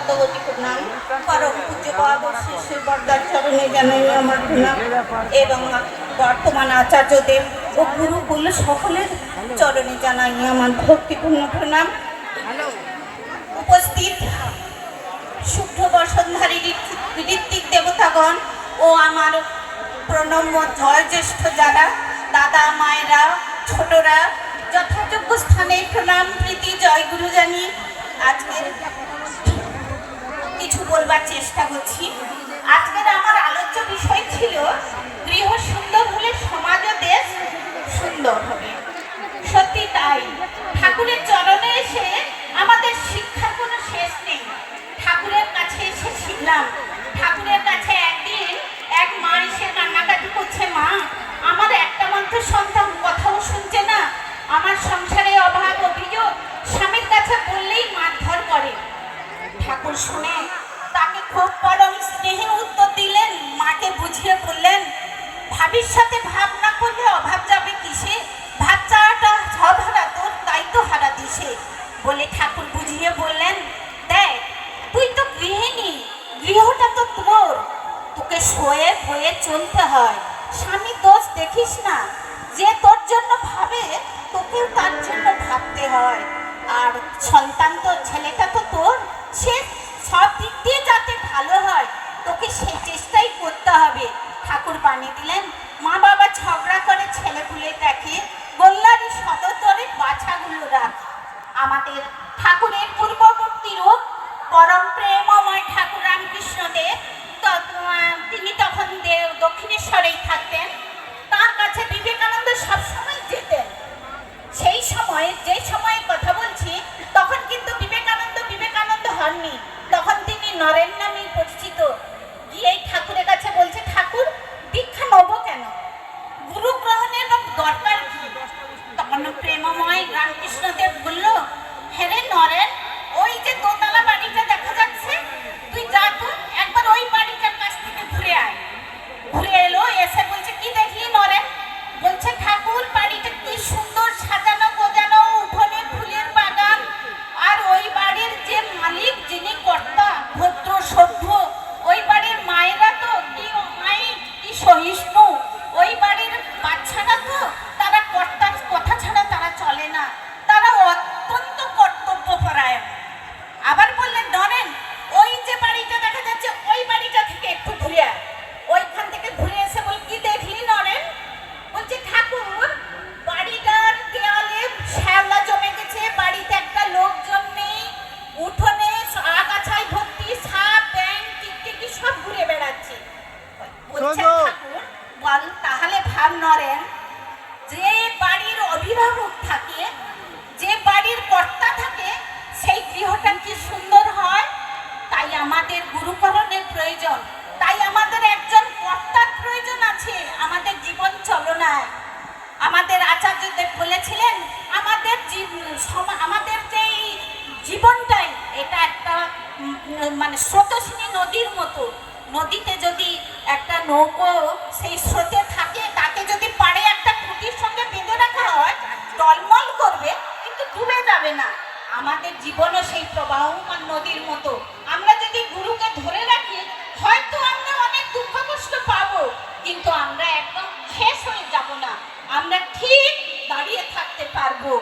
শতকোটি প্রণাম। পরম পূজ্য বাবা শ্রী বরদার চরণে জানাই আমার প্রণাম এবং বর্তমান আচার্যদেব ও গুরুকুল সকলের চরণে জানাই আমার ভক্তিপূর্ণ প্রণাম। উপস্থিত শুদ্ধ বসনধারী ঋত্বিক দেবতাগণ ও আমার প্রণম্য জয়জ্যেষ্ঠ যারা দাদা মায়েরা ছোটরা যথাযোগ্য স্থানে প্রণাম প্রীতি জয় গুরু জানি আজকের কিছু বলবার চেষ্টা করছি। আজকের আমার আলোচ্য বিষয় ছিল গৃহ সুন্দর হলে সমাজ ও দেশ সুন্দর হবে। সত্যি তাই, ঠাকুরের চরণে এসে আমাদের শিক্ষার কোনো শেষ নেই। ঠাকুরের কাছে এসে শিখলাম। ঠাকুরের কাছে একদিন এক মা এসে কান্নাকাটি করছে, মা আমার একটা মাত্র সন্তান কথাও শুনছে না, আমার সংসারে অভাব অভিযোগ, স্বামীর কাছে বললেই মারধর করে। ঠাকুর শুনে তাকে খুব পরম স্নেহে উত্তর দিলেন, মাকে বুঝিয়ে বললেন, ভাবির সাথে ভাব না করলে অভাব যাবে কিসে, ভাত চাটা সব হারা তোর, তাই তো হারা দিশে। বলে ঠাকুর বুঝিয়ে বললেন, দেখ তুই তো গৃহিণী, গৃহটা তো তোর, তোকে শোয়ে বয়ে চলতে হয়, স্বামীর দোষ দেখিস না, যে তোর জন্য ভাবে তোকেও তার জন্য ভাবতে হয়। আর সন্তান তো ছেলেটা তো তোর, সে সব দিক দিয়ে যাতে ভালো হয় তোকে সেই চেষ্টাই করতে হবে। ঠাকুর বানিয়ে দিলেন, মা বাবা ঝগড়া করে ছেলেপুলে দেখে, গোল্লারি সদতরে বাছাগুলো রাখ। আমাদের ঠাকুরের পূর্ববর্তী রূপ পরম প্রেমময় ঠাকুর রামকৃষ্ণদেব, তিনি তখন দক্ষিণেশ্বরেই থাকতেন। তার কাছে বিবেকানন্দ সবসময় যেতেন। সেই সময়ে, যে সময়ের কথা বলছি, তখন কিন্তু বিবেকানন্দ হননি, তখন তিনি নরেন নামেই পরিচিত। গিয়ে ঠাকুরের কাছে বলছে, ঠাকুর দীক্ষা নেব কেন, গুরু গ্রহণের দরকার কি? তখন প্রেমময় রামকৃষ্ণদেব বলল, হেরে নরেন, ওই যে দোতলা বাড়িটা দেখা যাচ্ছে, তুই যা তো একবার ওই বাড়িটার কাছ থেকে ঘুরে আয়। ঘুরে এলো, এসে বলছে, কি দেখলি নরেন? বলছে, ঠাকুর বাড়িটা কি সুন্দর সাজানো গোজানো, উঠোনে ফুলের বাগান, আর ওই বাড়ির যে মালিক, যিনি কর্তা, ভদ্র সভ্য, ওই বাড়ির মায়েরা তো কি অমায়িক, কি সহিষ্ণু, ওই বাড়ির বাচ্চারা তো তারা কর্তার কথা ছাড়া তারা চলে না, তারা অত্যন্ত কর্তব্যপরায়ণ। আবার বললেন, নরেন ওই যে বাড়িটা দেখা যাচ্ছে, ওই বাড়িটা থেকে একটু ঘুরে আয়। ওইখান থেকে ঘুরে এসে বল, কি দেখলি নরেন? বলছে, ঠাকুর বাড়িটার দেওয়ালে শ্যাওলা জমে গেছে, বাড়িতে একটা লোকজন নেই, উঠোনে আগাছায় ভর্তি, সাপ ব্যাঙ টিকটিকি সব ঘুরে বেড়াচ্ছে। বলছে, ঠাকুর বল তাহলে ভাব নরেন, যে বাড়ির অভিভাবক থাকে, যে বাড়ির কর্তা থাকে, সেই গৃহটা কি সুন্দর হয়? তাই আমাদের গুরুকরণের প্রয়োজন, তাই আমাদের একজন কর্তার প্রয়োজন আছে আমাদের জীবন চলনায়। আমাদের আচার্যদেব বলেছিলেন, আমাদের যে জীবনটাই এটা একটা মানে স্রোতস্বিনী নদীর মতো। নদীতে যদি একটা নৌকো সেই স্রোতে থাকে, তাকে যদি পাড়ে একটা খুঁটির সঙ্গে বেঁধে রাখা হয়, টলমল করবে কিন্তু ডুবে যাবে না। আমাদের জীবনও সেই প্রবাহমান নদীর মতো। আমরা যদি গুরুকে ধরে রাখি, হয়তো আমরা অনেক দুঃখ কষ্ট পাবো, কিন্তু আমরা একদম শেষ হয়ে যাব না, আমরা ঠিক দাঁড়িয়ে থাকতে পারবো।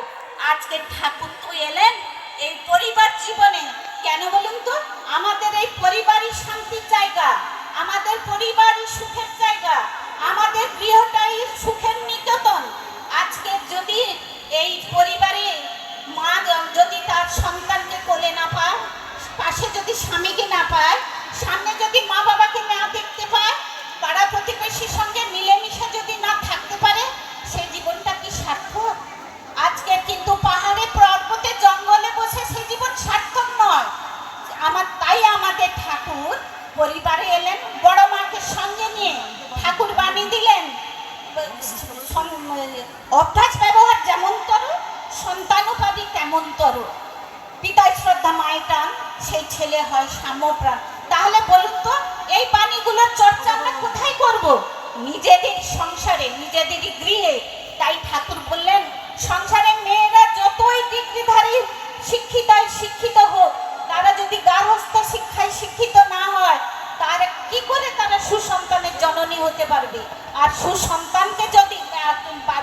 আজকে ঠাকুর তো এলেন এই পরিবার জীবনে, কেন বলুন তো? আমাদের এই পরিবারই শান্তির জায়গা, আমাদের পরিবারই সুখের জায়গা, আমাদের গৃহটাই সুখের নিকেতন। আজকে যদি এই পরিবারে মা যদি তার সন্তানকে কোলে না পায়, পাশে যদি স্বামীকে না পায়, সামনে যদি মা বাবাকে না দেখতে পায়, পাড়া প্রতিবেশীর সঙ্গে মিলেমিশে যদি না থাকতে পারে, সেই জীবনটা কি সার্থক? আজকে কিন্তু পাহাড়ে পর্বতে জঙ্গলে বসে সেই জীবন সার্থক নয়। তাই আমাদের ঠাকুর পরিবারে এলেন, বড় মাকে সঙ্গে নিয়ে ঠাকুর বানিয়ে দিলেন, অভ্যাস ব্যবহার যেমন করো, সন্তানও পাবি তেমন করো। পিতায় শ্রদ্ধা মায়ের টান, সেই ছেলে হয় সাম্যপ্রাণ। তাহলে বলুন তো, এই বাণীগুলোর চর্চা আমরা কোথায় করব? নিজেদের সংসারে, নিজেদেরই গৃহে। তাই ঠাকুর বললেন, সংসারে মেয়েরা যতই ডিগ্রিধারী শিক্ষিত হোক, তারা যদি গার্হস্থ্য আর সুসন্তানকে যদি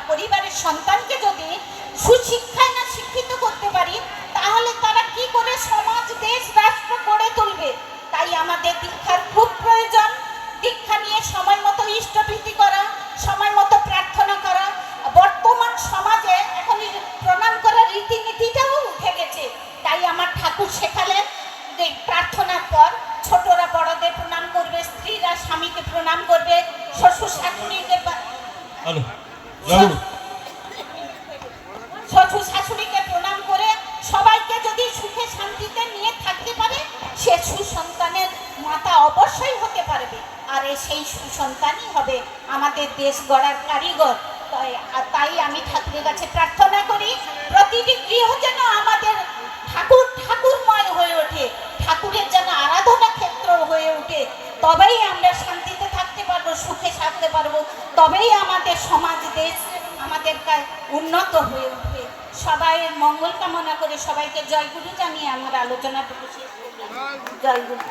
পরিবারের সন্তানকে যদি সুশিক্ষায় না শিক্ষিত করতে পারি, তাহলে তারা কি করে সমাজ দেশ রাষ্ট্র গড়ে তুলবে? তাই আমাদের দীক্ষার খুব প্রয়োজন। দীক্ষা নিয়ে সময় মতো ইষ্টভীতি করা, সময় মতো প্রার্থনা করা। বর্তমান সমাজে এখন প্রণাম করার রীতিনীতিটাও উঠে গেছে। তাই আমার ঠাকুর শেখালেন যে প্রার্থনার পর ছোটরা বড়দের প্রণাম করবে, স্ত্রীরা স্বামীকে প্রণাম করবে, শ্বশুর শাশুড়িকে শ্বশুর শাশুড়িকে প্রণাম করে সবাইকে যদি সুখে শান্তিতে নিয়ে থাকতে পারে, সে সুসন্তানের মাতা অবশ্যই হতে পারবে। আর সেই সুসন্তানই হবে আমাদের দেশ গড়ার কারিগর। তাই আমি ঠাকুরের কাছে প্রার্থনা করি, প্রতিটি গৃহ যেন আমাদের ঠাকুরময় হয়ে ওঠে, ঠাকুরের যেন আরাধনা ক্ষেত্র হয়ে ওঠে। তবেই আমরা শান্তিতে থাকতে পারবো, সুখে থাকতে পারবো, তবেই আমাদের সমাজ দেশ আমাদের উন্নত হয়ে উঠবে। সবাইয়ের মঙ্গল কামনা করে সবাইকে জয়গুরু জানিয়ে আমার আলোচনাটুকু শেষ করলাম। জয়গুরু।